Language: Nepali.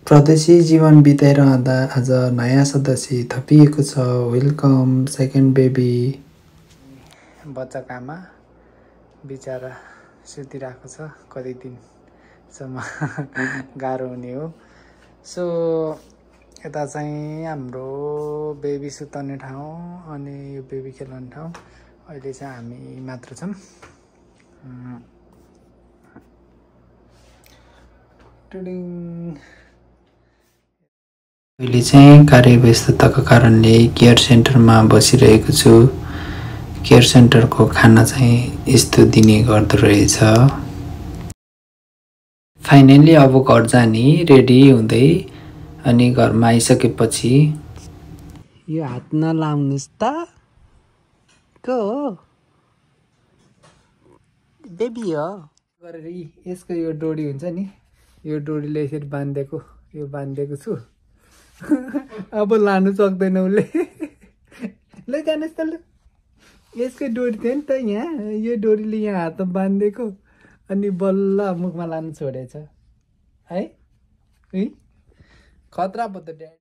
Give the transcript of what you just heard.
परदेशी जीवन बिताइरहँदा आज नयाँ सदस्य थपिएको छ। Welcome second baby. बच्चाको आमा बिचारा सुतिरहेको छ, कति दिनसम्म गाह्रो हुने हो। सो यता चाहिँ हाम्रो बेबी सुताउने ठाउँ अनि यो बेबी खेलाउने ठाउँ। अहिले चाहिँ हामी मात्र छौँ। अहिले चाहिँ कार्यव्यस्तताको कारणले केयर सेन्टरमा बसिरहेको छु। केयर सेन्टरको खाना चाहिँ यस्तो दिने गर्दो रहेछ। फाइनली अब घर जाने रेडी हुँदै अनि घरमा आइसकेपछि यो हात नलाउनुस् त। को हो? बेबी हो गरेर यसको यो डोरी हुन्छ नि, यो डोरीले यसरी बाँधिदिएको, यो बाँधिदिएको छु। अब लानु सक्दैन उसले। ल जानुहोस् त, ल यसको डोरी थियो नि त यहाँ, यो डोरीले यहाँ हातमा बाँधिदिएको अनि बल्ल मुखमा लानु छोडेछ है। खतरा पो त ड्याडी।